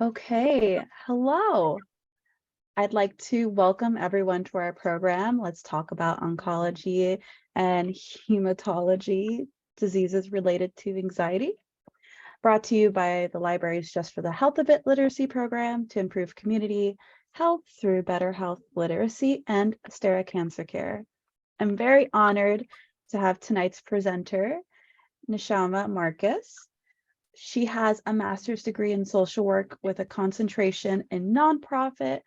Okay, hello. I'd like to welcome everyone to our program. Let's talk about oncology and hematology, diseases related to anxiety. Brought to you by the Libraries Just for the Health of It literacy program to improve community health through better health literacy and Astera Cancer Care. I'm very honored to have tonight's presenter, Neshama Marcus. She has a master's degree in social work with a concentration in nonprofit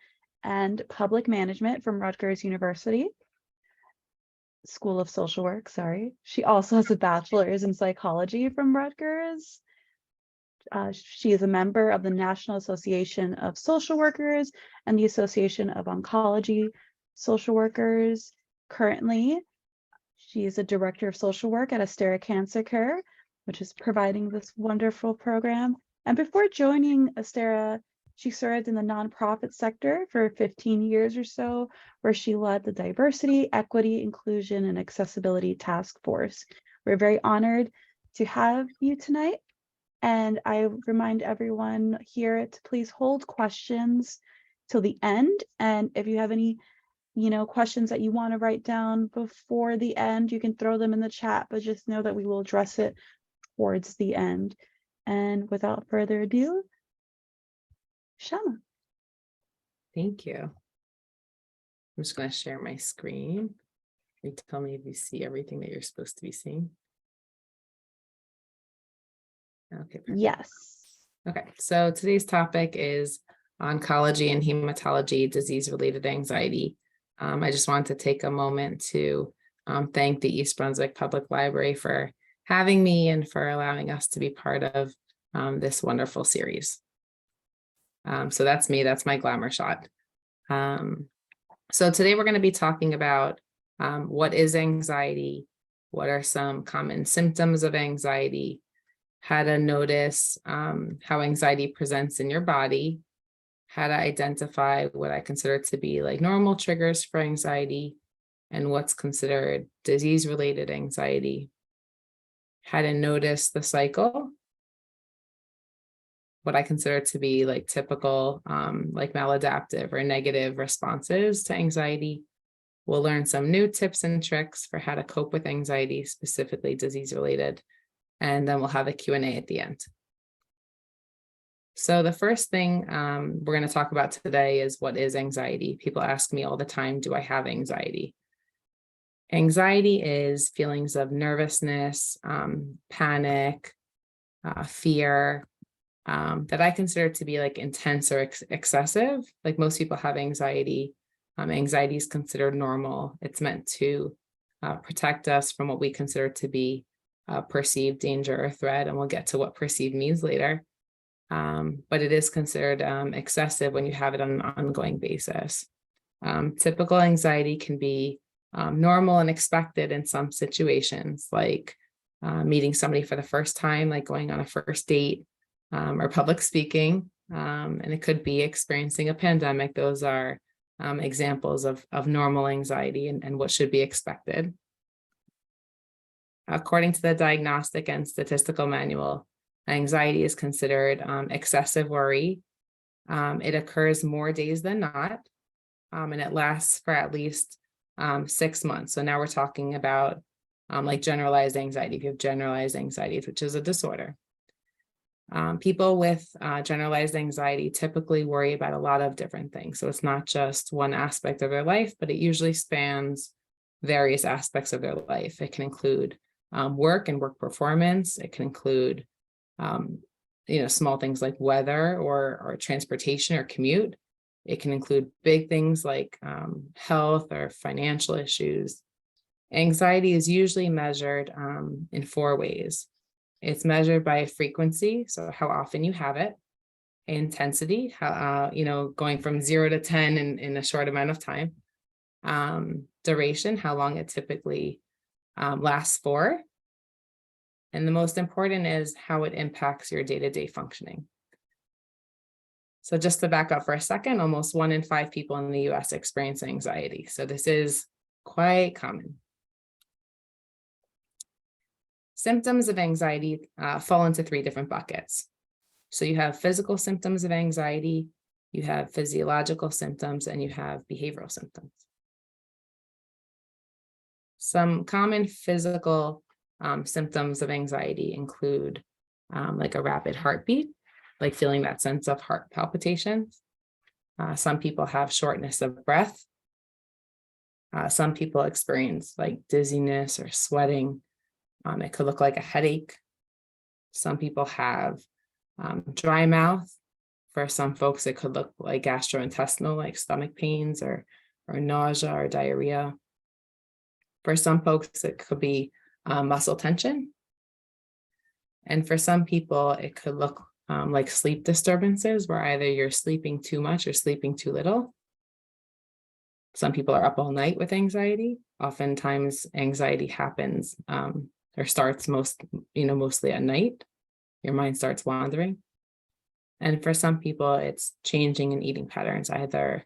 and public management from Rutgers University School of Social Work, sorry. She also has a bachelor's in psychology from Rutgers. She is a member of the National Association of Social Workers and the Association of Oncology Social Workers. Currently, she is a director of social work at Astera Cancer Care, which is providing this wonderful program. And before joining Astera, she served in the nonprofit sector for 15 years or so, where she led the Diversity, Equity, Inclusion, and Accessibility Task Force. We're very honored to have you tonight. And I remind everyone here to please hold questions till the end. And if you have any questions that you want to write down before the end, you can throw them in the chat, but just know that we will address it towards the end. And without further ado, Shama. Thank you. I'm just going to share my screen. You tell me if you see everything that you're supposed to be seeing. Okay. Perfect. Yes. Okay, so today's topic is oncology and hematology, disease-related anxiety. I just wanted to take a moment to thank the East Brunswick Public Library for having me and for allowing us to be part of this wonderful series. So that's me, that's my glamour shot. So today we're going to be talking about what is anxiety, what are some common symptoms of anxiety, how to notice how anxiety presents in your body, how to identify what I consider to be like normal triggers for anxiety, and what's considered disease-related anxiety, how to notice the cycle, what I consider to be like typical, like maladaptive or negative responses to anxiety. We'll learn some new tips and tricks for how to cope with anxiety, specifically disease-related. And then we'll have a Q&A at the end. So the first thing we're going to talk about today is what is anxiety. People ask me all the time, do I have anxiety? Anxiety is feelings of nervousness, panic, fear, that I consider to be like intense or excessive. Like most people have anxiety. Anxiety is considered normal. It's meant to protect us from what we consider to be perceived danger or threat, and we'll get to what perceived means later. But it is considered excessive when you have it on an ongoing basis. Typical anxiety can be normal and expected in some situations, like meeting somebody for the first time, like going on a first date, or public speaking, and it could be experiencing a pandemic. Those are examples of normal anxiety and what should be expected. According to the Diagnostic and Statistical Manual, anxiety is considered excessive worry. It occurs more days than not, and it lasts for at least 6 months. So now we're talking about like generalized anxiety. If you have generalized anxiety, which is a disorder. People with generalized anxiety typically worry about a lot of different things. So it's not just one aspect of their life, but it usually spans various aspects of their life. It can include work and work performance. It can include, small things like weather or transportation or commute. It can include big things like health or financial issues. Anxiety is usually measured in 4 ways. It's measured by frequency, so how often you have it, intensity, how going from 0 to 10 in a short amount of time, duration, how long it typically lasts for, and the most important is how it impacts your day-to-day functioning. So just to back up for a second, almost 1 in 5 people in the US experience anxiety. So this is quite common. Symptoms of anxiety fall into 3 different buckets. So you have physical symptoms of anxiety, you have physiological symptoms, and you have behavioral symptoms. Some common physical symptoms of anxiety include like a rapid heartbeat, like feeling that sense of heart palpitations. Some people have shortness of breath. Some people experience like dizziness or sweating. It could look like a headache. Some people have dry mouth. For some folks, it could look like gastrointestinal, like stomach pains or nausea or diarrhea. For some folks, it could be muscle tension. And for some people, it could look like sleep disturbances, where either you're sleeping too much or sleeping too little. Some people are up all night with anxiety. Oftentimes, anxiety happens or starts mostly at night. Your mind starts wandering. And for some people, it's changing in eating patterns, either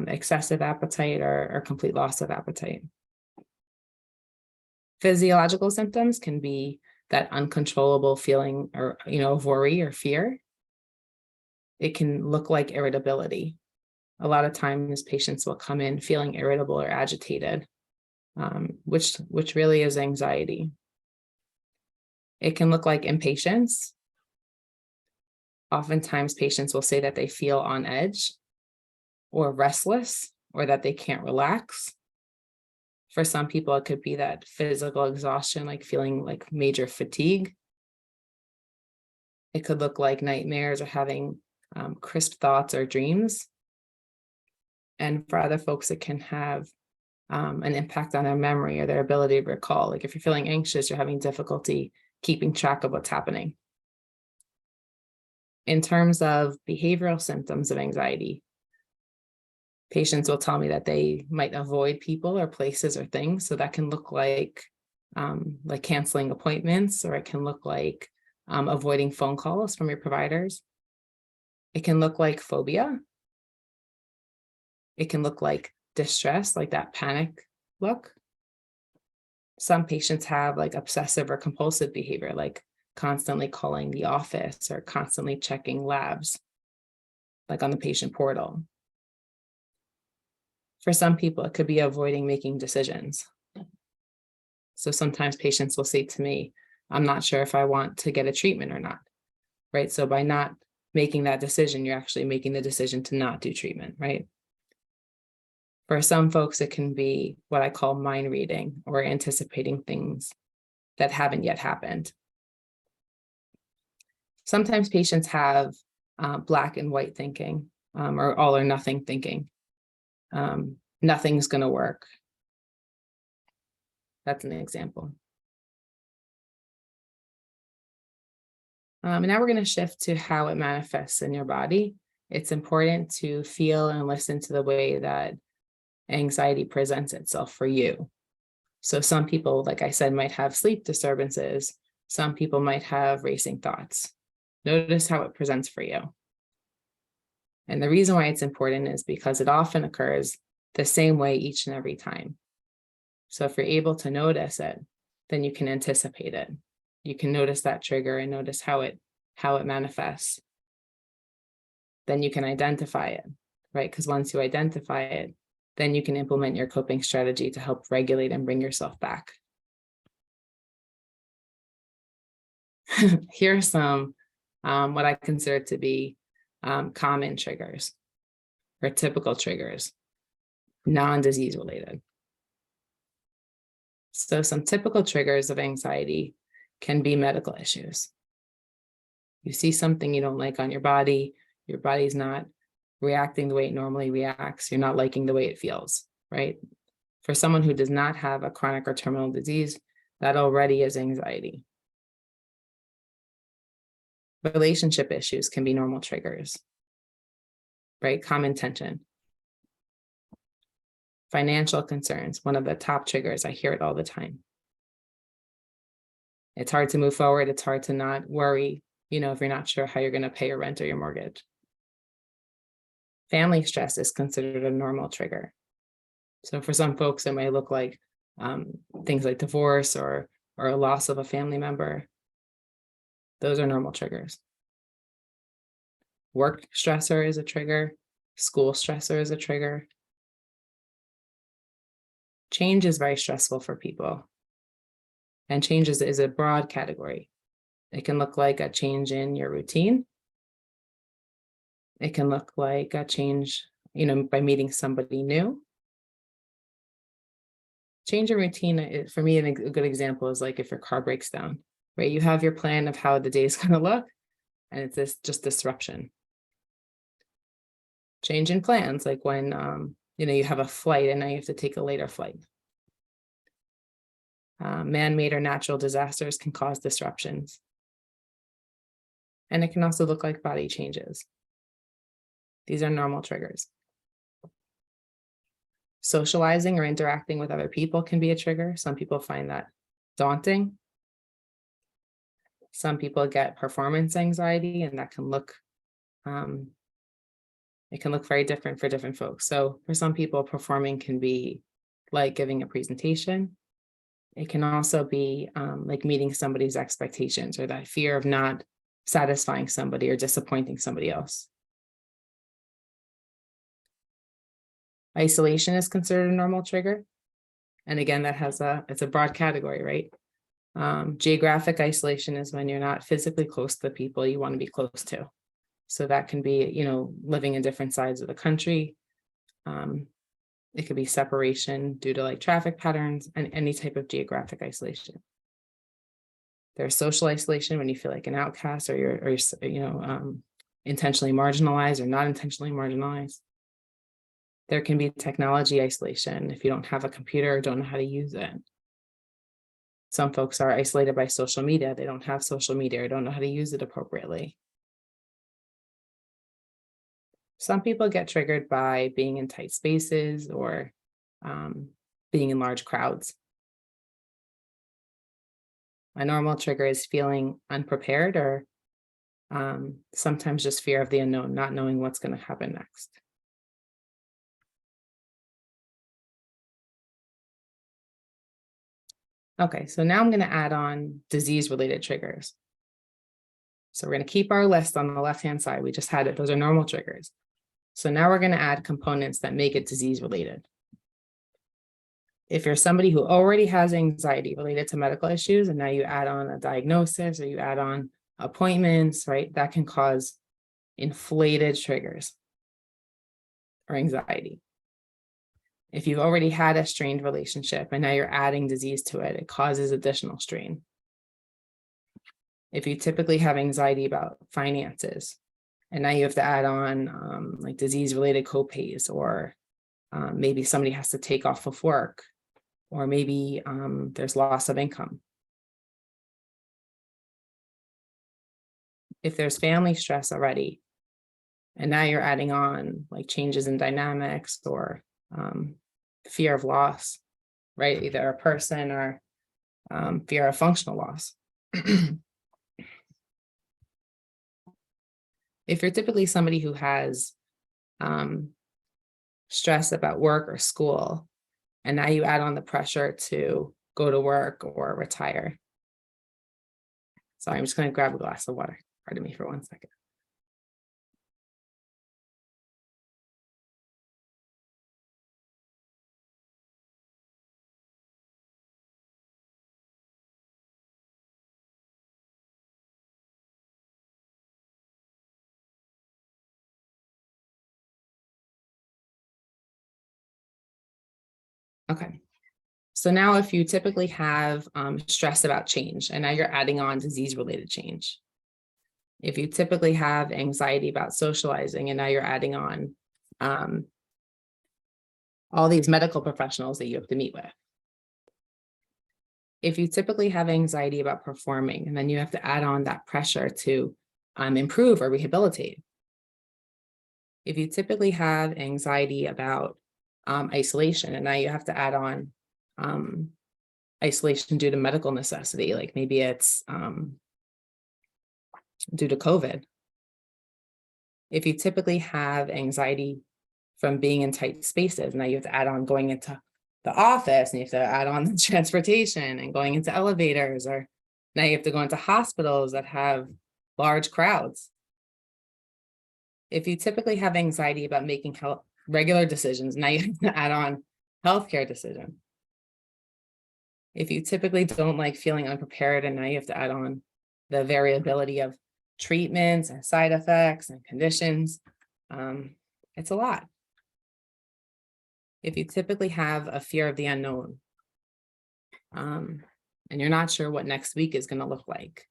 excessive appetite or complete loss of appetite. Physiological symptoms can be that uncontrollable feeling or, of worry or fear. It can look like irritability. A lot of times patients will come in feeling irritable or agitated, which really is anxiety. It can look like impatience. Oftentimes patients will say that they feel on edge or restless or that they can't relax. For some people, it could be that physical exhaustion, like feeling like major fatigue. It could look like nightmares or having crisp thoughts or dreams. And for other folks, it can have an impact on their memory or their ability to recall. Like if you're feeling anxious, you're having difficulty keeping track of what's happening. In terms of behavioral symptoms of anxiety, patients will tell me that they might avoid people or places or things. So that can look like canceling appointments, or it can look like avoiding phone calls from your providers. It can look like phobia. It can look like distress, like that panic look. Some patients have like obsessive or compulsive behavior, like constantly calling the office or constantly checking labs, like on the patient portal. For some people, it could be avoiding making decisions. So sometimes patients will say to me, I'm not sure if I want to get a treatment or not, right? So by not making that decision, you're actually making the decision to not do treatment, right? For some folks, it can be what I call mind reading, or anticipating things that haven't yet happened. Sometimes patients have black and white thinking, or all or nothing thinking. Nothing's going to work. That's an example. And now we're going to shift to how it manifests in your body. It's important to feel and listen to the way that anxiety presents itself for you. So some people, like I said, might have sleep disturbances. Some people might have racing thoughts. Notice how it presents for you. And the reason why it's important is because it often occurs the same way each and every time. So if you're able to notice it, then you can anticipate it. You can notice that trigger and notice how it manifests. Then you can identify it, right? Because once you identify it, then you can implement your coping strategy to help regulate and bring yourself back. Here are some what I consider to be common triggers or typical triggers, non-disease related. So some typical triggers of anxiety can be medical issues. You see something you don't like on your body's not reacting the way it normally reacts, you're not liking the way it feels, right? For someone who does not have a chronic or terminal disease, that already is anxiety. Relationship issues can be normal triggers, right? Common tension. Financial concerns, one of the top triggers. I hear it all the time. It's hard to move forward. It's hard to not worry, if you're not sure how you're going to pay your rent or your mortgage. Family stress is considered a normal trigger. So for some folks, it might look like things like divorce or a loss of a family member. Those are normal triggers. Work stressor is a trigger. School stressor is a trigger. Change is very stressful for people. And change is a broad category. It can look like a change in your routine. It can look like a change, by meeting somebody new. Change in routine, for me, a good example is like if your car breaks down, right? You have your plan of how the day is going to look, and it's just disruption. Change in plans, like when you have a flight and now you have to take a later flight. Man-made or natural disasters can cause disruptions. And it can also look like body changes. These are normal triggers. Socializing or interacting with other people can be a trigger. Some people find that daunting. Some people get performance anxiety, and that can look, it can look very different for different folks. So for some people, performing can be like giving a presentation. It can also be like meeting somebody's expectations, or that fear of not satisfying somebody or disappointing somebody else. Isolation is considered a normal trigger. And again, it's a broad category, right? Geographic isolation is when you're not physically close to the people you want to be close to. So that can be, living in different sides of the country. It could be separation due to like traffic patterns and any type of geographic isolation. There's social isolation when you feel like an outcast, or you're intentionally marginalized or not intentionally marginalized. There can be technology isolation if you don't have a computer or don't know how to use it. Some folks are isolated by social media. They don't have social media or don't know how to use it appropriately. Some people get triggered by being in tight spaces or being in large crowds. A normal trigger is feeling unprepared, or sometimes just fear of the unknown, not knowing what's going to happen next. Okay, so now I'm going to add on disease-related triggers. So we're going to keep our list on the left-hand side. We just had it. Those are normal triggers. So now we're going to add components that make it disease-related. If you're somebody who already has anxiety related to medical issues, and now you add on a diagnosis or you add on appointments, right, that can cause inflated triggers or anxiety. If you've already had a strained relationship and now you're adding disease to it, it causes additional strain. If you typically have anxiety about finances, and now you have to add on like disease-related copays, or maybe somebody has to take off of work, or maybe there's loss of income. If there's family stress already, and now you're adding on like changes in dynamics or fear of loss, right? Either a person or fear of functional loss. If you're typically somebody who has stress about work or school, and now you add on the pressure to go to work or retire. Sorry, I'm just going to grab a glass of water. Pardon me for 1 second. Okay. So now if you typically have stress about change, and now you're adding on disease-related change. If you typically have anxiety about socializing, and now you're adding on all these medical professionals that you have to meet with. If you typically have anxiety about performing, and then you have to add on that pressure to improve or rehabilitate. If you typically have anxiety about isolation, and now you have to add on isolation due to medical necessity, like maybe it's due to COVID. If you typically have anxiety from being in tight spaces, now you have to add on going into the office, and you have to add on the transportation and going into elevators, or now you have to go into hospitals that have large crowds. If you typically have anxiety about making regular decisions, now you have to add on healthcare decision. If you typically don't like feeling unprepared, and now you have to add on the variability of treatments and side effects and conditions, it's a lot. If you typically have a fear of the unknown, and you're not sure what next week is going to look like,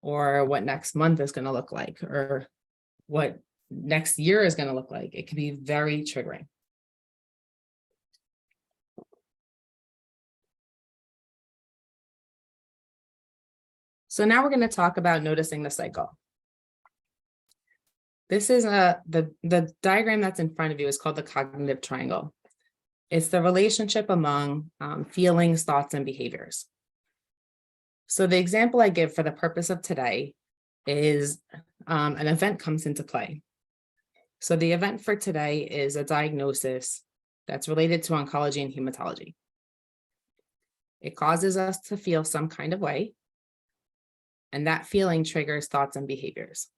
or what next month is going to look like, or what next year is going to look like, it can be very triggering. So now we're going to talk about noticing the cycle. This is the diagram that's in front of you is called the cognitive triangle. It's the relationship among feelings, thoughts, and behaviors. So the example I give for the purpose of today is an event comes into play. So the event for today is a diagnosis that's related to oncology and hematology. It causes us to feel some kind of way, and that feeling triggers thoughts and behaviors.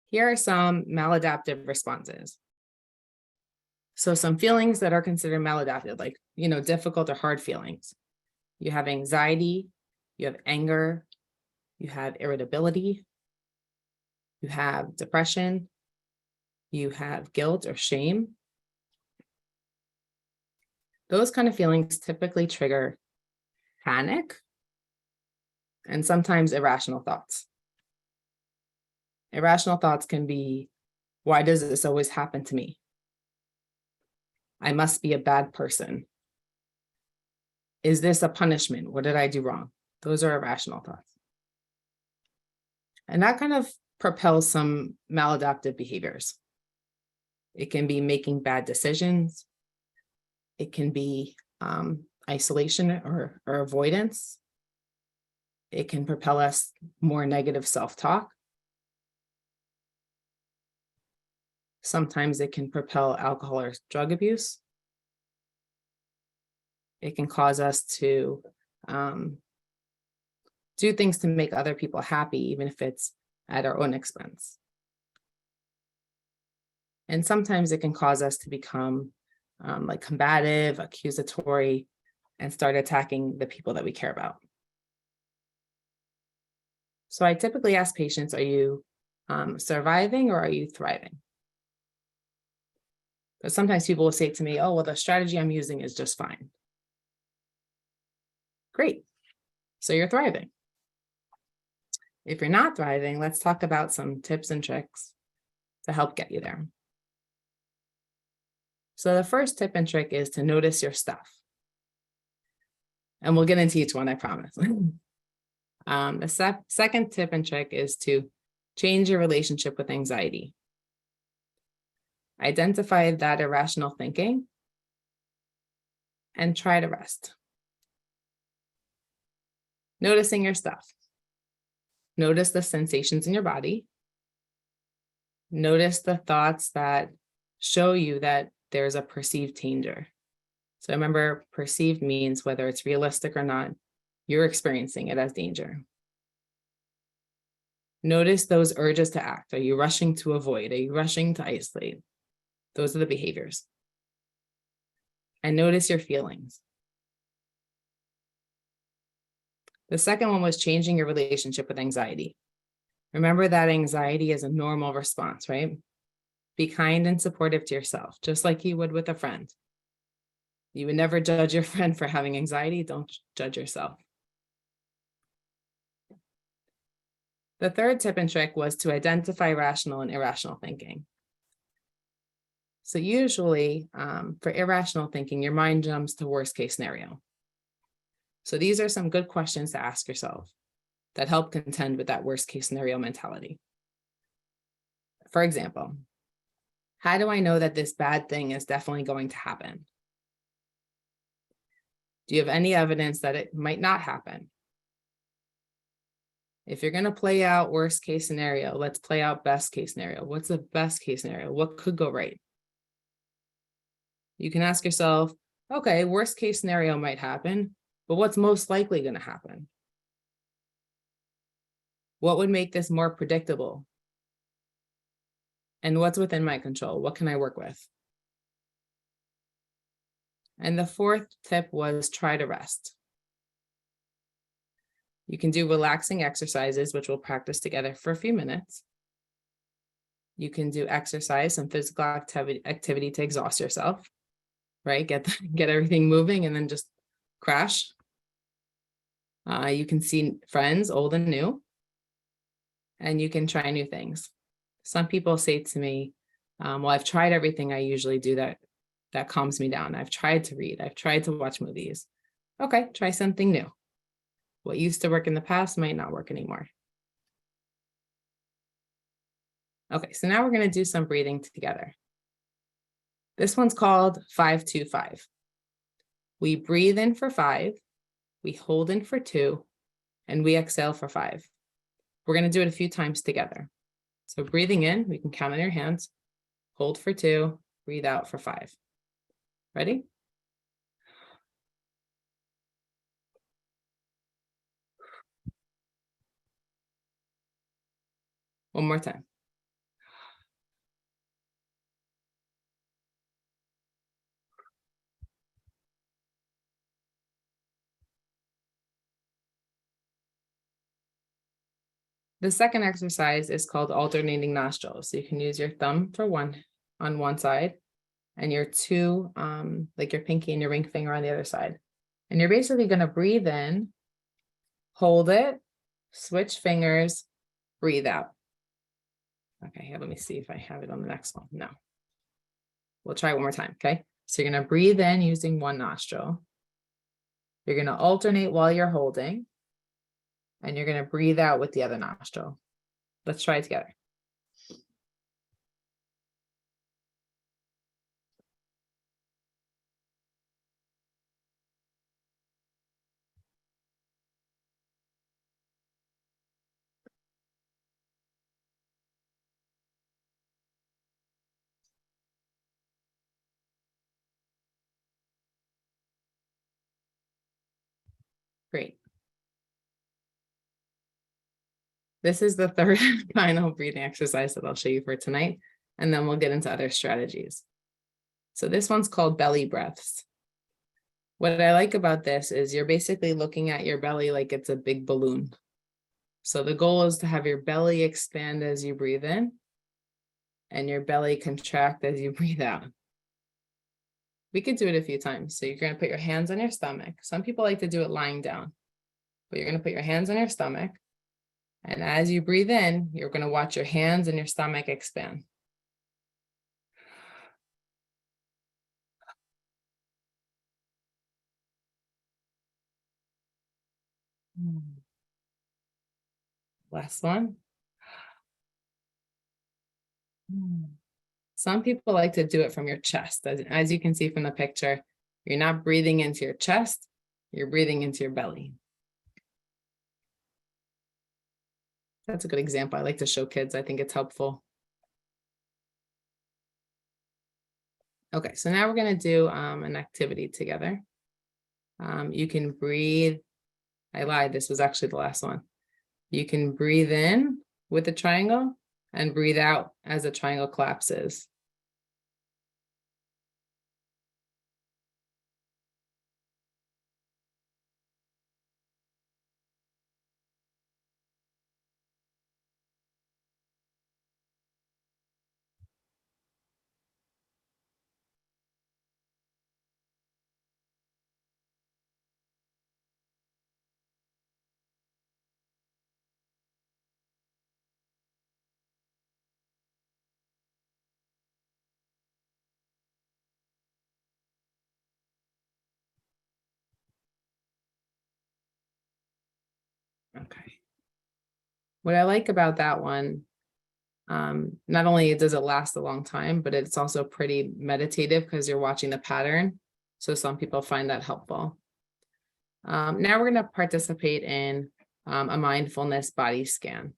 Here are some maladaptive responses. So some feelings that are considered maladaptive, like, difficult or hard feelings. You have anxiety, you have anger, you have irritability, you have depression, you have guilt or shame. Those kind of feelings typically trigger panic and sometimes irrational thoughts. Irrational thoughts can be, why does this always happen to me? I must be a bad person. Is this a punishment? What did I do wrong? Those are irrational thoughts. And that kind of propels some maladaptive behaviors. It can be making bad decisions. It can be isolation or avoidance. It can propel us more negative self-talk. Sometimes it can propel alcohol or drug abuse. It can cause us to do things to make other people happy, even if it's at our own expense. And sometimes it can cause us to become like combative, accusatory, and start attacking the people that we care about. So I typically ask patients, are you surviving or are you thriving? But sometimes people will say to me, oh, well, the strategy I'm using is just fine. Great. So you're thriving. If you're not thriving, let's talk about some tips and tricks to help get you there. So the first tip and trick is to notice your stuff. And we'll get into each one, I promise. The second tip and trick is to change your relationship with anxiety. Identify that irrational thinking and try to rest. Noticing your stuff. Notice the sensations in your body. Notice the thoughts that show you that there's a perceived danger. So remember, perceived means whether it's realistic or not, you're experiencing it as danger. Notice those urges to act. Are you rushing to avoid? Are you rushing to isolate? Those are the behaviors. And notice your feelings. The second one was changing your relationship with anxiety. Remember that anxiety is a normal response, right? Be kind and supportive to yourself, just like you would with a friend. You would never judge your friend for having anxiety. Don't judge yourself. The third tip and trick was to identify rational and irrational thinking. So usually for irrational thinking, your mind jumps to worst case scenario. So these are some good questions to ask yourself that help contend with that worst case scenario mentality. For example, how do I know that this bad thing is definitely going to happen? Do you have any evidence that it might not happen? If you're going to play out worst case scenario, let's play out best case scenario. What's the best case scenario? What could go right? You can ask yourself, okay, worst case scenario might happen, but what's most likely going to happen? What would make this more predictable? And what's within my control? What can I work with? And the fourth tip was try to rest. You can do relaxing exercises, which we'll practice together for a few minutes. You can do exercise, some physical activity to exhaust yourself, right? Get everything moving and then just crash. You can see friends, old and new, and you can try new things. Some people say to me, well, I've tried everything I usually do that calms me down. I've tried to read. I've tried to watch movies. Okay, try something new. What used to work in the past might not work anymore. Okay, so now we're going to do some breathing together. This one's called 5-2-5. We breathe in for 5, we hold in for 2, and we exhale for 5. We're going to do it a few times together. So breathing in, we can count on your hands, hold for 2, breathe out for 5. Ready? One more time. The second exercise is called alternating nostrils. So you can use your thumb for one on one side and your two, like your pinky and your ring finger on the other side. And you're basically going to breathe in, hold it, switch fingers, breathe out. Okay, here, let me see if I have it on the next one. No. We'll try it one more time, okay? So you're going to breathe in using one nostril. You're going to alternate while you're holding. And you're going to breathe out with the other nostril. Let's try it together. Great. This is the third final breathing exercise that I'll show you for tonight, and then we'll get into other strategies. So this one's called belly breaths. What I like about this is you're basically looking at your belly like it's a big balloon. So the goal is to have your belly expand as you breathe in and your belly contract as you breathe out. We could do it a few times. So you're going to put your hands on your stomach. Some people like to do it lying down, but you're going to put your hands on your stomach. And as you breathe in, you're going to watch your hands and your stomach expand. Last one. Some people like to do it from your chest. As you can see from the picture, you're not breathing into your chest, you're breathing into your belly. That's a good example. I like to show kids. I think it's helpful. Okay, so now we're going to do an activity together. You can breathe. I lied. This was actually the last one. You can breathe in with the triangle and breathe out as the triangle collapses. Okay. What I like about that one, not only does it last a long time, but it's also pretty meditative because you're watching the pattern. So some people find that helpful. Now we're going to participate in a mindfulness body scan.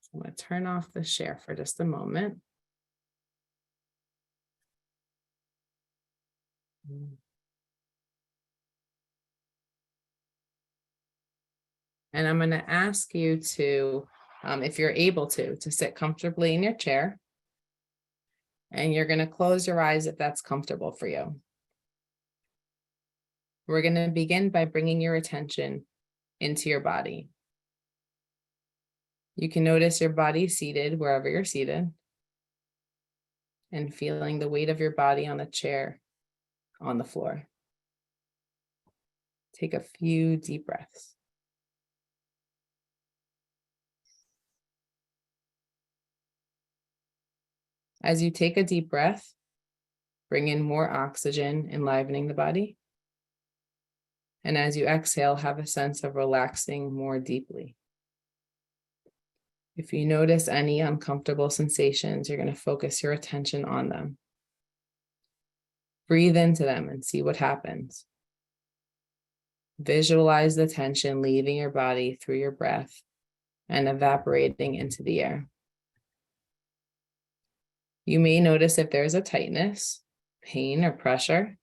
So I'm going to turn off the share for just a moment. And I'm going to ask you to, if you're able to sit comfortably in your chair. And you're going to close your eyes if that's comfortable for you. We're going to begin by bringing your attention into your body. You can notice your body seated wherever you're seated and feeling the weight of your body on the chair, on the floor. Take a few deep breaths. As you take a deep breath, bring in more oxygen, enlivening the body. And as you exhale, have a sense of relaxing more deeply. If you notice any uncomfortable sensations, you're going to focus your attention on them. Breathe into them and see what happens. Visualize the tension leaving your body through your breath and evaporating into the air. You may notice if there's a tightness, pain, or pressure.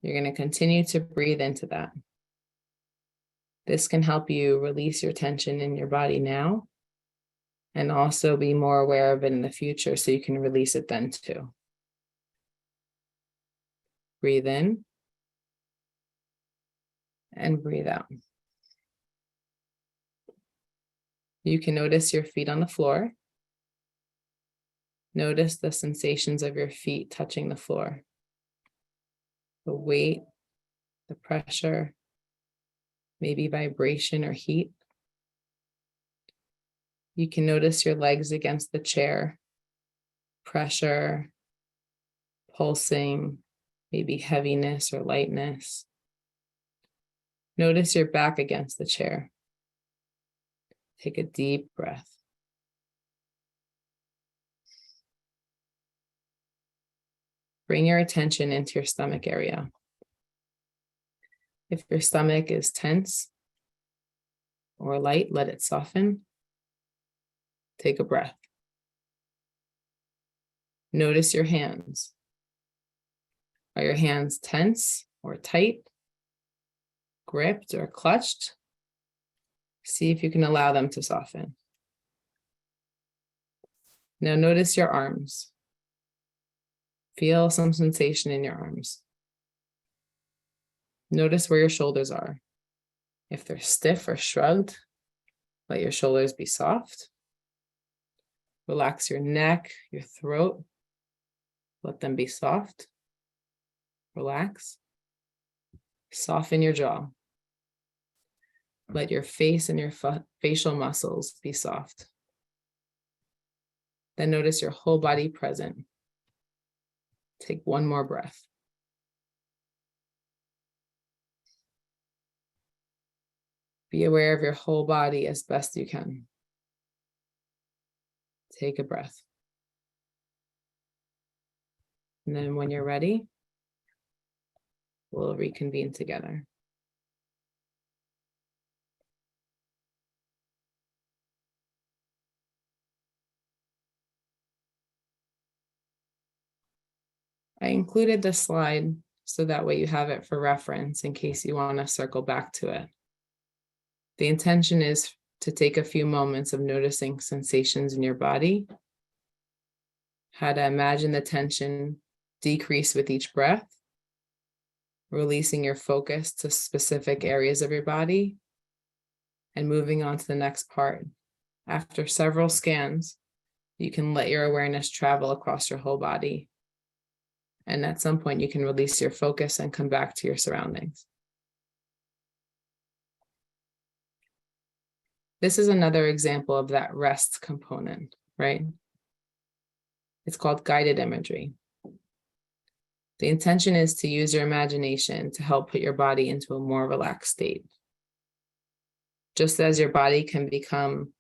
You're going to continue to breathe into that. This can help you release your tension in your body now and also be more aware of it in the future so you can release it then too. Breathe in and breathe out. You can notice your feet on the floor. Notice the sensations of your feet touching the floor. The weight, the pressure, maybe vibration or heat. You can notice your legs against the chair, pressure, pulsing, maybe heaviness or lightness. Notice your back against the chair. Take a deep breath. Bring your attention into your stomach area. If your stomach is tense or light, let it soften. Take a breath. Notice your hands. Are your hands tense or tight, gripped or clutched? See if you can allow them to soften. Now notice your arms. Feel some sensation in your arms. Notice where your shoulders are. If they're stiff or shrugged, let your shoulders be soft. Relax your neck, your throat. Let them be soft. Relax. Soften your jaw. Let your face and your facial muscles be soft. Then notice your whole body present. Take one more breath. Be aware of your whole body as best you can. Take a breath. And then when you're ready, we'll reconvene together. I included this slide so that way you have it for reference in case you want to circle back to it. The intention is to take a few moments of noticing sensations in your body, how to imagine the tension decrease with each breath, releasing your focus to specific areas of your body, and moving on to the next part. After several scans, you can let your awareness travel across your whole body. And at some point, you can release your focus and come back to your surroundings. This is another example of that rest component, right? It's called guided imagery. The intention is to use your imagination to help put your body into a more relaxed state. Just as your body can become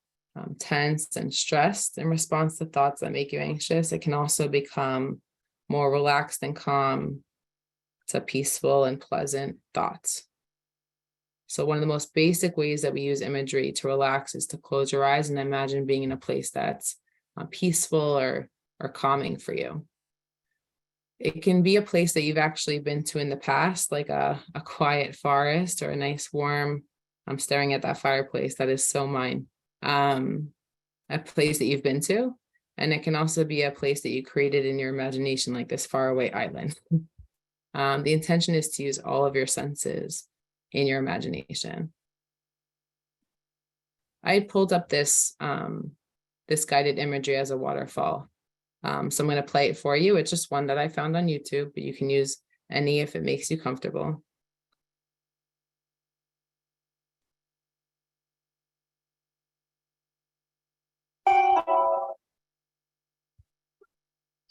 tense and stressed in response to thoughts that make you anxious, it can also become more relaxed and calm to peaceful and pleasant thoughts. So one of the most basic ways that we use imagery to relax is to close your eyes and imagine being in a place that's peaceful or calming for you. It can be a place that you've actually been to in the past, like a quiet forest or a nice warm I'm staring at that fireplace. That is so mine. A place that you've been to, and it can also be a place that you created in your imagination, like this faraway island. The intention is to use all of your senses in your imagination. I had pulled up this this guided imagery as a waterfall. So I'm going to play it for you. It's just one that I found on YouTube, but you can use any if it makes you comfortable.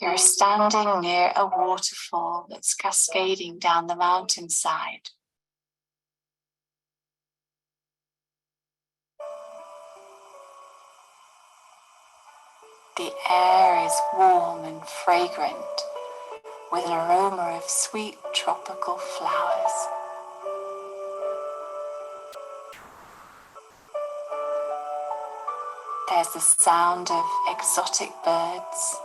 You're standing near a waterfall that's cascading down the mountainside. The air is warm and fragrant, with an aroma of sweet tropical flowers. There's the sound of exotic birds.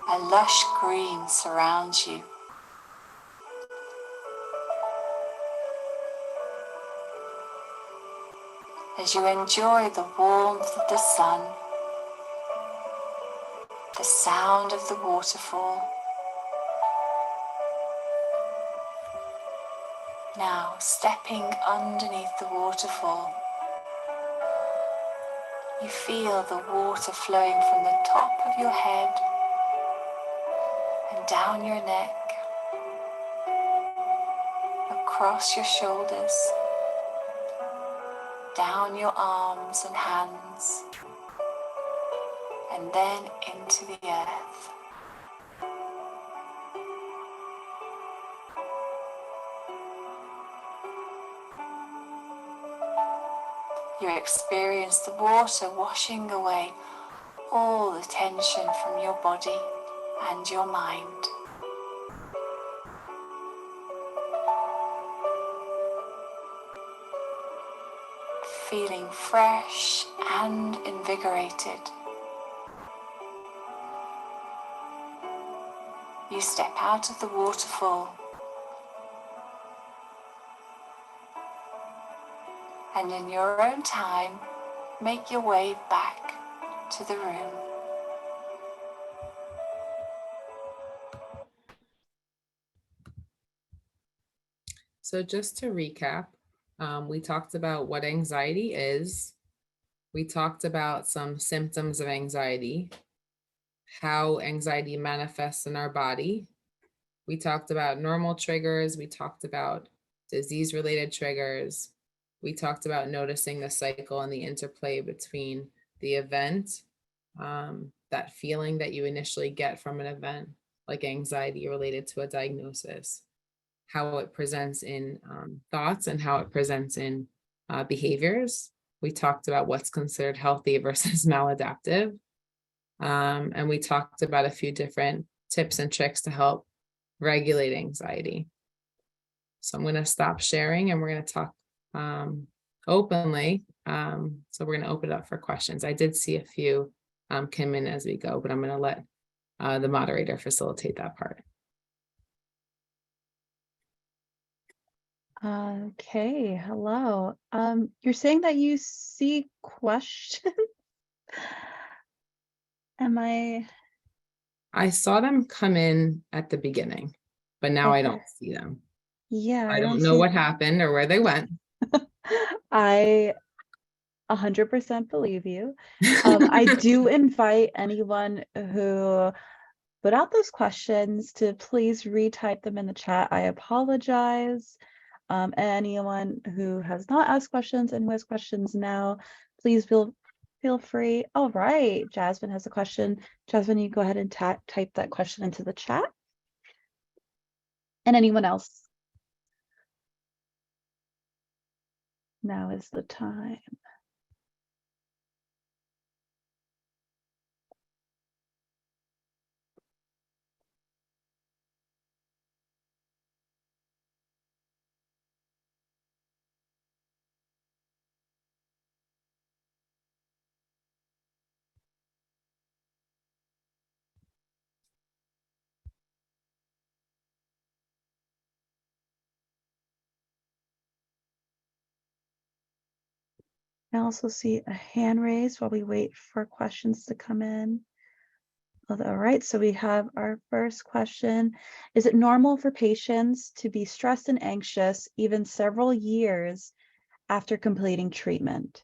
A lush green surrounds you. As you enjoy the warmth of the sun, the sound of the waterfall. Now stepping underneath the waterfall, you feel the water flowing from the top of your head and down your neck, across your shoulders, down your arms and hands, and then into the earth. You experience the water washing away all the tension from your body and your mind. Feeling fresh and invigorated. You step out of the waterfall and in your own time, make your way back to the room. So just to recap, we talked about what anxiety is. We talked about some symptoms of anxiety, how anxiety manifests in our body. We talked about normal triggers. We talked about disease-related triggers. We talked about noticing the cycle and the interplay between the event, that feeling that you initially get from an event, like anxiety related to a diagnosis, how it presents in thoughts and how it presents in behaviors. We talked about what's considered healthy versus maladaptive. And we talked about a few different tips and tricks to help regulate anxiety. So I'm going to stop sharing and we're going to talk openly. So we're going to open it up for questions. I did see a few come in as we go, but I'm going to let the moderator facilitate that part. Okay, hello. You're saying that you see questions? I saw them come in at the beginning, but now I don't see them. Yeah, I don't know what happened or where they went. I 100% believe you. I do invite anyone who put out those questions to please retype them in the chat. I apologize. Anyone who has not asked questions and who has questions now, please feel free. All right, Jasmine has a question. Jasmine, you go ahead and type that question into the chat. And anyone else? Now is the time. I also see a hand raised while we wait for questions to come in. All right, so we have our first question. Is it normal for patients to be stressed and anxious even several years after completing treatment?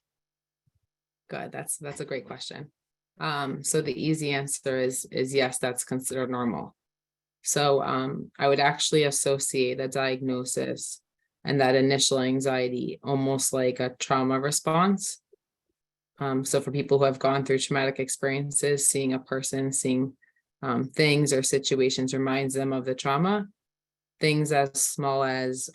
Good. That's a great question. So the easy answer is yes, that's considered normal. So I would actually associate a diagnosis and that initial anxiety almost like a trauma response. So for people who have gone through traumatic experiences, seeing a person, seeing things or situations reminds them of the trauma. Things as small as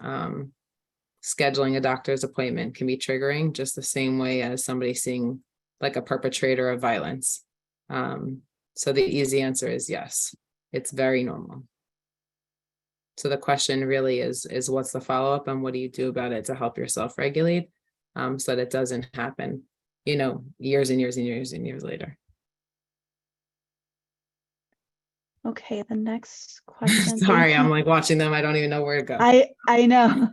scheduling a doctor's appointment can be triggering, just the same way as somebody seeing like a perpetrator of violence. So the easy answer is yes, it's very normal. So the question really is what's the follow-up and what do you do about it to help yourself regulate so that it doesn't happen, years and years and years and years later. Okay, the next question. Sorry, I'm like watching them. I don't even know where to go. I know.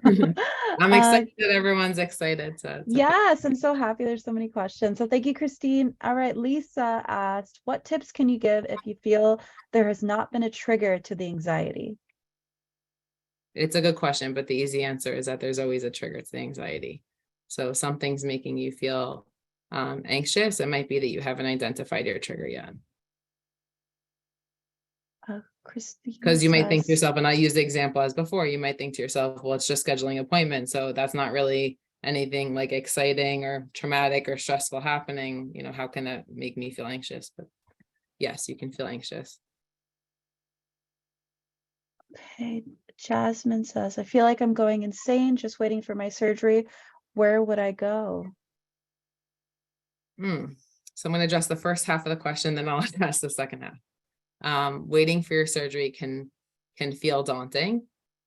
I'm excited that everyone's excited to yes, I'm so happy there's so many questions. So thank you, Christine. All right, Lisa asked, what tips can you give if you feel there has not been a trigger to the anxiety? It's a good question, but the easy answer is that there's always a trigger to the anxiety. So something's making you feel anxious. It might be that you haven't identified your trigger yet. Christine, because you might think to yourself, and I use the example as before, you might think to yourself, well, it's just scheduling appointments. So that's not really anything like exciting or traumatic or stressful happening. How can that make me feel anxious? But yes, you can feel anxious. Okay, Jasmine says, I feel like I'm going insane just waiting for my surgery. Where would I go? So I'm going to address the first half of the question, then I'll address the second half. Waiting for your surgery can feel daunting.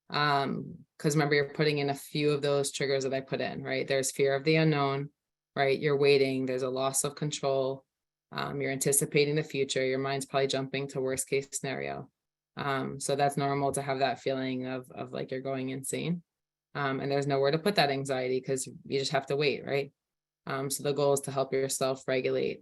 Because remember, you're putting in a few of those triggers that I put in, right? There's fear of the unknown, right? You're waiting, there's a loss of control. You're anticipating the future. Your mind's probably jumping to worst case scenario. So that's normal to have that feeling of like you're going insane. And there's nowhere to put that anxiety because you just have to wait, right? So the goal is to help yourself regulate.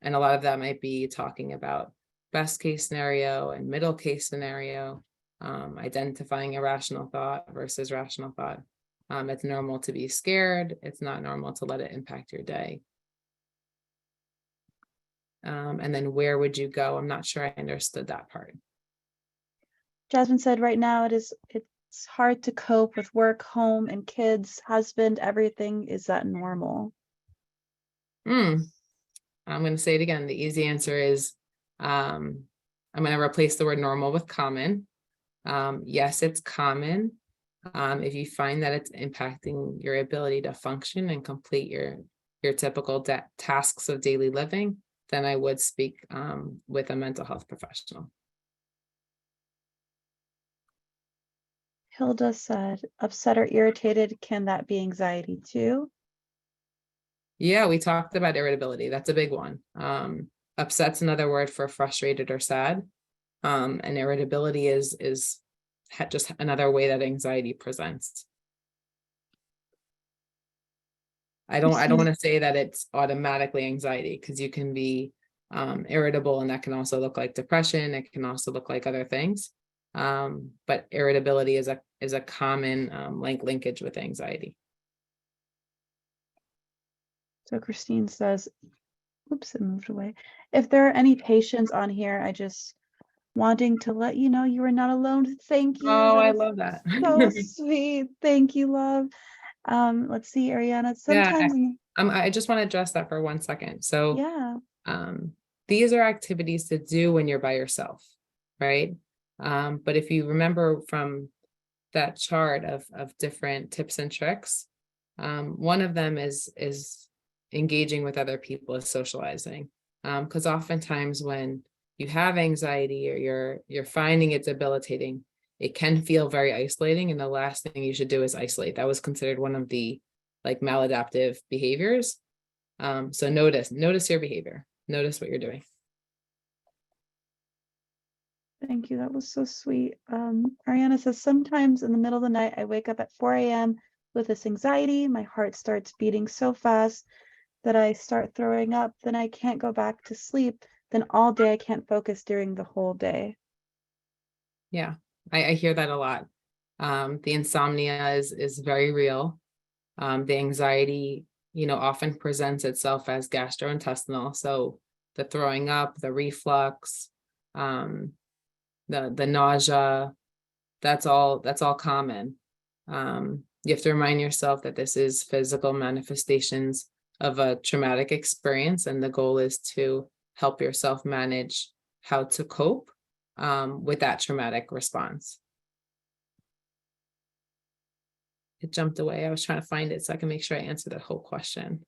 And a lot of that might be talking about best case scenario and middle case scenario, identifying irrational thought versus rational thought. It's normal to be scared. It's not normal to let it impact your day. And then where would you go? I'm not sure I understood that part. Jasmine said right now it's hard to cope with work, home, and kids, husband, everything. Is that normal? I'm going to say it again. The easy answer is I'm going to replace the word normal with common. Yes, it's common. If you find that it's impacting your ability to function and complete your typical tasks of daily living, then I would speak with a mental health professional. Hilda said, upset or irritated, can that be anxiety too? Yeah, we talked about irritability. That's a big one. Upset's another word for frustrated or sad. And irritability is just another way that anxiety presents. I don't want to say that it's automatically anxiety because you can be irritable and that can also look like depression. It can also look like other things. But irritability is a common linkage with anxiety. So Christine says, oops, it moved away. If there are any patients on here, I just wanting to let you know you are not alone. Thank you. Oh, I love that. So sweet. Thank you, love. Let's see, Ariana. Sometimes I just want to address that for 1 second. So yeah. These are activities to do when you're by yourself, right? But if you remember from that chart of different tips and tricks, one of them is engaging with other people, is socializing. Because oftentimes when you have anxiety or you're finding it debilitating, it can feel very isolating. And the last thing you should do is isolate. That was considered one of the like maladaptive behaviors. So notice your behavior. Notice what you're doing. Thank you. That was so sweet. Ariana says, sometimes in the middle of the night, I wake up at 4 a.m. with this anxiety. My heart starts beating so fast that I start throwing up. Then I can't go back to sleep. Then all day I can't focus during the whole day. Yeah, I hear that a lot. The insomnia is very real. The anxiety, often presents itself as gastrointestinal. So the throwing up, the reflux, the nausea, that's all common. You have to remind yourself that this is physical manifestations of a traumatic experience, and the goal is to help yourself manage how to cope with that traumatic response. It jumped away. I was trying to find it so I can make sure I answer the whole question.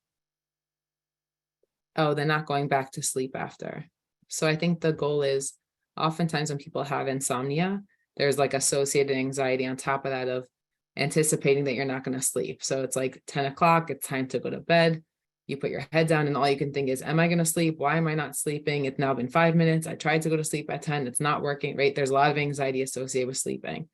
Oh, they're not going back to sleep after. So I think the goal is, oftentimes when people have insomnia, there's like associated anxiety on top of that of anticipating that you're not going to sleep. So it's like 10 o'clock, it's time to go to bed. You put your head down and all you can think is, am I going to sleep? Why am I not sleeping? It's now been 5 minutes. I tried to go to sleep at 10. It's not working, right? There's a lot of anxiety associated with sleeping.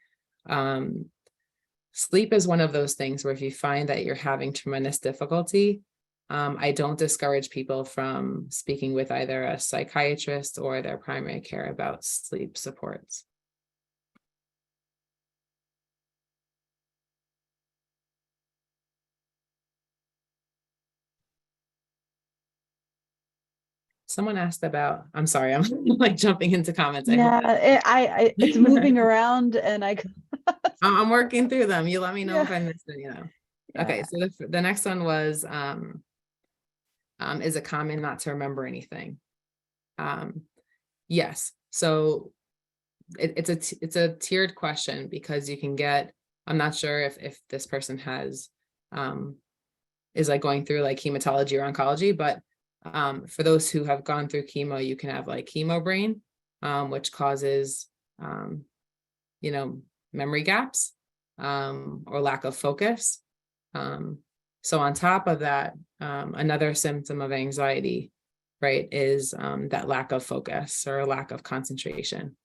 Sleep is one of those things where if you find that you're having tremendous difficulty, I don't discourage people from speaking with either a psychiatrist or their primary care about sleep supports. Someone asked about, I'm sorry, I'm like jumping into comments. Yeah, it's moving around and I'm working through them. You let me know Yeah. if I missed it, Yeah. Okay, so the next one was, is it common not to remember anything? Yes. So it's a tiered question because you can get, I'm not sure if this person has, is like going through like hematology or oncology, but for those who have gone through chemo, you can have like chemo brain, which causes, memory gaps or lack of focus. So on top of that, another symptom of anxiety, right, is that lack of focus or lack of concentration.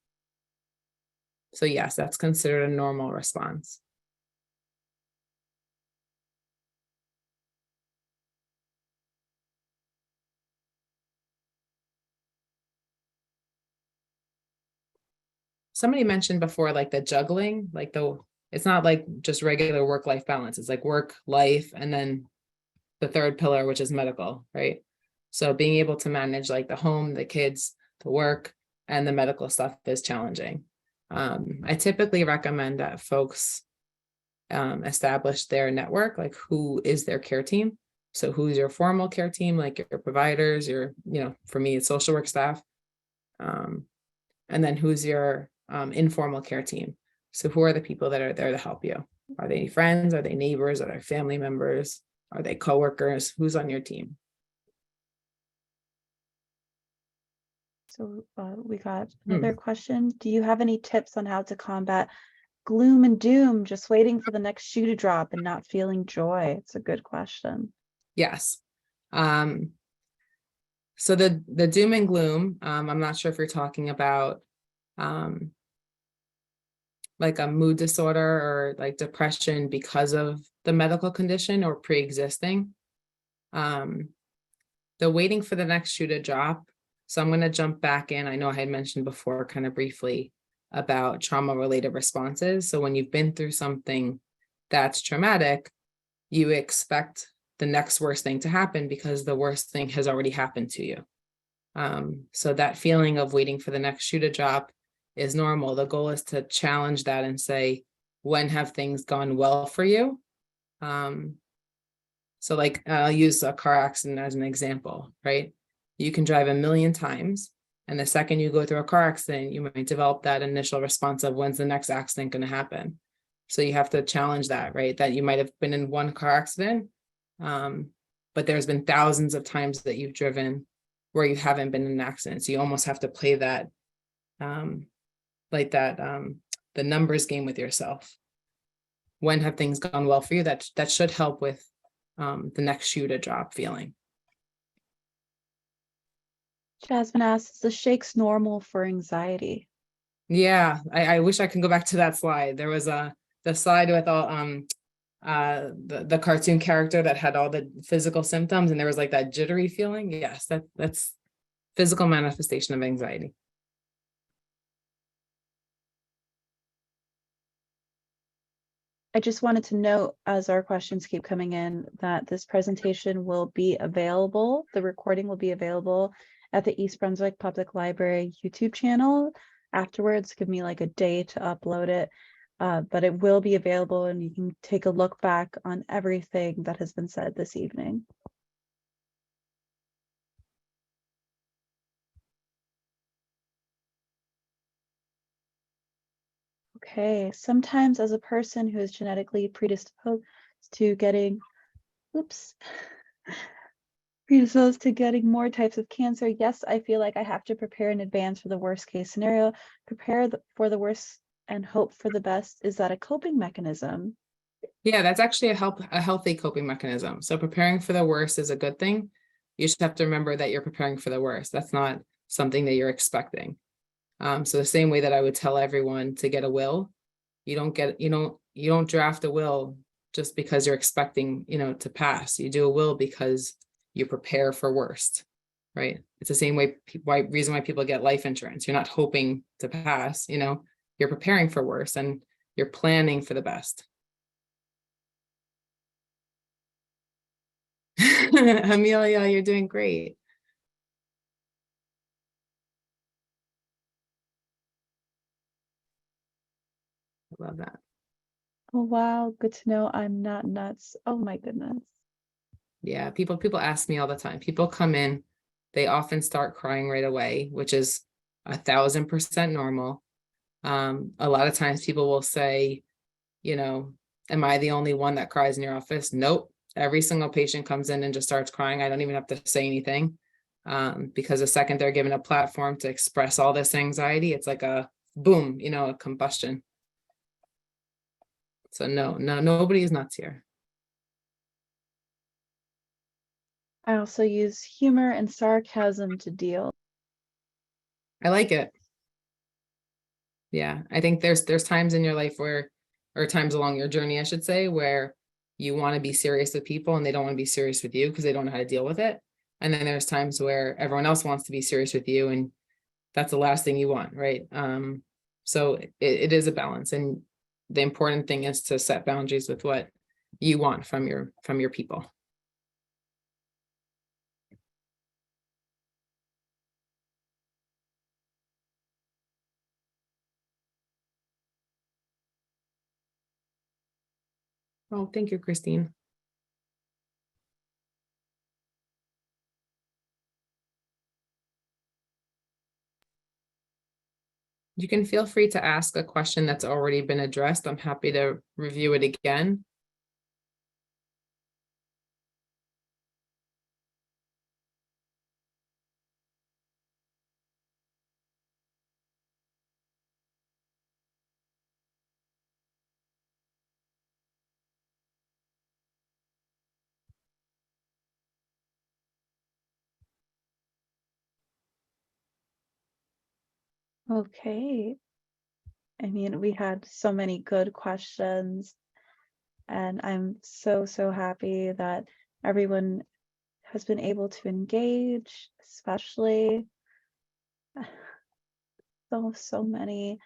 So yes, that's considered a normal response. Somebody mentioned before, like the juggling, like it's not like just regular work-life balance. It's like work, life, and then the third pillar, which is medical, right? So being able to manage like the home, the kids, the work, and the medical stuff is challenging. I typically recommend that folks establish their network, like who is their care team. So who's your formal care team, like your providers, for me, it's social work staff. And then who's your informal care team? So who are the people that are there to help you? Are they friends? Are they neighbors? Are they family members? Are they coworkers? Who's on your team? So we got another question. Do you have any tips on how to combat gloom and doom, just waiting for the next shoe to drop and not feeling joy? It's a good question. Yes. So the doom and gloom, I'm not sure if you're talking about like a mood disorder or like depression because of the medical condition or pre-existing. The waiting for the next shoe to drop. So I'm going to jump back in. I know I had mentioned before kind of briefly about trauma-related responses. So when you've been through something that's traumatic, you expect the next worst thing to happen because the worst thing has already happened to you. So that feeling of waiting for the next shoe to drop is normal. The goal is to challenge that and say, when have things gone well for you? So like I'll use a car accident as an example, right? You can drive a million times, and the second you go through a car accident, you might develop that initial response of when's the next accident going to happen? So you have to challenge that, right? That you might have been in one car accident, but there's been thousands of times that you've driven where you haven't been in an accident. So you almost have to play that, the numbers game with yourself. When have things gone well for you? That should help with the next shoe to drop feeling. Jasmine asks, is the shakes normal for anxiety? Yeah, I wish I could go back to that slide. There was the slide with all the cartoon character that had all the physical symptoms and there was like that jittery feeling. Yes, that's physical manifestation of anxiety. I just wanted to note, as our questions keep coming in, that this presentation will be available. The recording will be available at the East Brunswick Public Library YouTube channel. Afterwards, give me like a day to upload it, but it will be available and you can take a look back on everything that has been said this evening. Okay, sometimes as a person who is genetically predisposed to getting, predisposed to getting more types of cancer, yes, I feel like I have to prepare in advance for the worst case scenario, for the worst and hope for the best. Is that a coping mechanism? Yeah, that's actually a healthy coping mechanism. So preparing for the worst is a good thing. You just have to remember that you're preparing for the worst. That's not something that you're expecting. So the same way that I would tell everyone to get a will, you don't draft a will just because you're expecting, to pass. You do a will because you prepare for worst, right? It's the same way, reason why people get life insurance. You're not hoping to pass, you're preparing for worse and you're planning for the best. Amelia, you're doing great. I love that. Oh, wow. Good to know I'm not nuts. Oh my goodness. Yeah, people ask me all the time. People come in, they often start crying right away, which is 1,000% normal. A lot of times people will say, am I the only one that cries in your office? Nope. Every single patient comes in and just starts crying. I don't even have to say anything, because the second they're given a platform to express all this anxiety, it's like a boom, a combustion. So no, nobody is nuts here. I also use humor and sarcasm to deal. I like it. Yeah, I think there's times in your life where, or times along your journey, I should say, where you want to be serious with people and they don't want to be serious with you because they don't know how to deal with it. And then there's times where everyone else wants to be serious with you and that's the last thing you want, right? So it is a balance, and the important thing is to set boundaries with what you want from your people. Oh, thank you, Christine. You can feel free to ask a question that's already been addressed. I'm happy to review it again. Okay. I mean, we had so many good questions, and I'm so happy that everyone has been able to engage, especially so many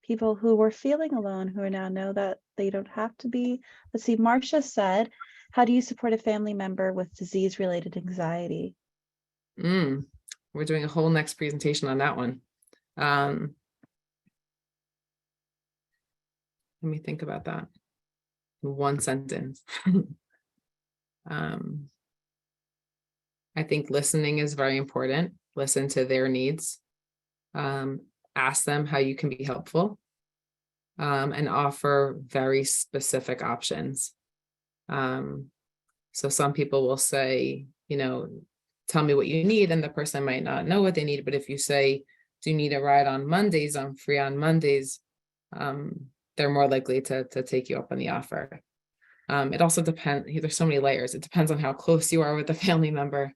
people who were feeling alone who are now know that they don't have to be. Let's see, Marcia said, how do you support a family member with disease-related anxiety? We're doing a whole next presentation on that one. Let me think about that. One sentence. I think listening is very important. Listen to their needs. Ask them how you can be helpful, and offer very specific options. So some people will say, tell me what you need, and the person might not know what they need. But if you say, do you need a ride on Mondays? I'm free on Mondays. They're more likely to take you up on the offer. It also depends. There's so many layers. It depends on how close you are with the family member.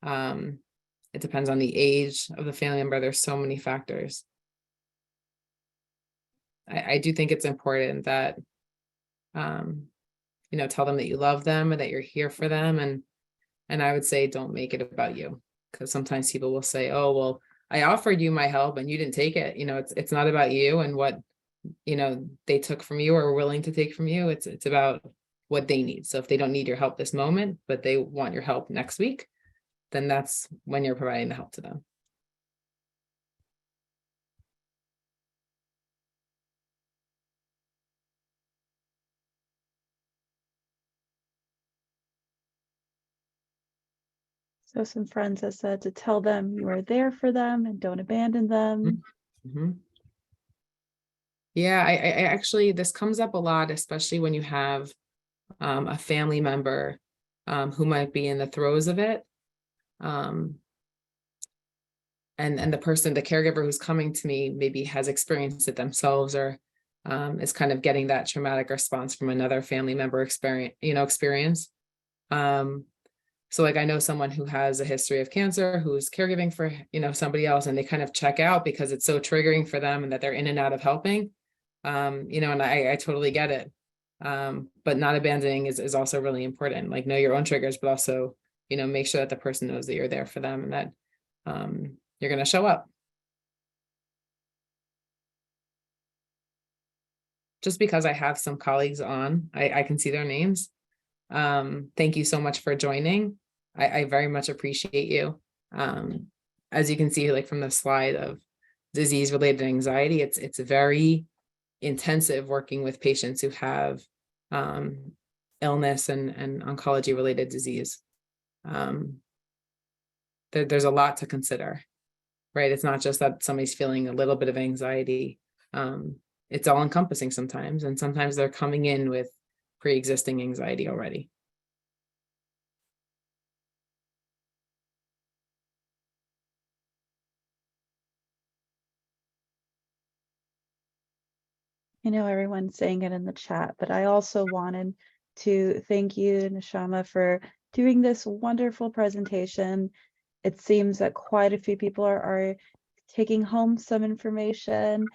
It depends on the age of the family member. There's so many factors. I do think it's important that tell them that you love them and that you're here for them. And I would say, don't make it about you, because sometimes people will say, oh, well, I offered you my help and you didn't take it. It's not about you and what, they took from you or were willing to take from you. It's about what they need. So if they don't need your help this moment, but they want your help next week, then that's when you're providing the help to them. So some friends have said to tell them you are there for them and don't abandon them. Mm-hmm. Yeah, I actually, this comes up a lot, especially when you have a family member who might be in the throes of it. And the caregiver who's coming to me maybe has experienced it themselves, or is kind of getting that traumatic response from another family member experience. So like I know someone who has a history of cancer who's caregiving for, somebody else, and they kind of check out because it's so triggering for them and that they're in and out of helping. And I totally get it. But not abandoning is also really important. Like know your own triggers, but also, make sure that the person knows that you're there for them and that you're going to show up. Just because I have some colleagues on, I can see their names. Thank you so much for joining. I very much appreciate you. As you can see, like from the slide of disease-related anxiety, it's very intensive working with patients who have illness and oncology-related disease. There's a lot to consider, right? It's not just that somebody's feeling a little bit of anxiety. It's all encompassing sometimes, and sometimes they're coming in with pre-existing anxiety already. I know everyone's saying it in the chat, but I also wanted to thank you, Neshama, for doing this wonderful presentation. It seems that quite a few people are taking home some information.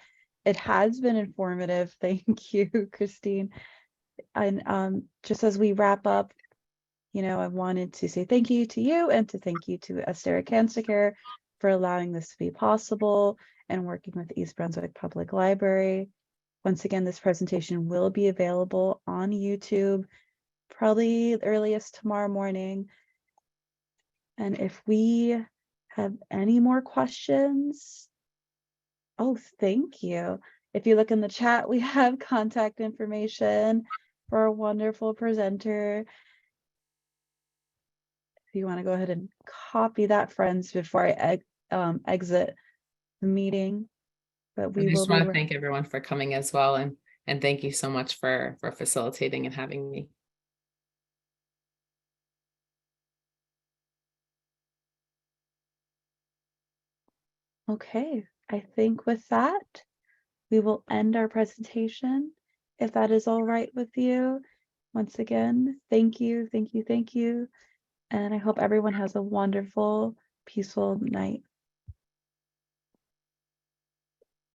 It has been informative. Thank you, Christine. And just as we wrap up, I wanted to say thank you to you and to thank you to Astera Cancer Care for allowing this to be possible and working with East Brunswick Public Library. Once again, this presentation will be available on YouTube, probably the earliest tomorrow morning. And if we have any more questions, oh, thank you. If you look in the chat, we have contact information for our wonderful presenter. If you want to go ahead and copy that, friends, before I exit the meeting. But we I will just be. want to thank everyone for coming as well, and thank you so much for facilitating and having me. Okay, I think with that, we will end our presentation, if that is all right with you. Once again, thank you, thank you, thank you. And I hope everyone has a wonderful, peaceful night.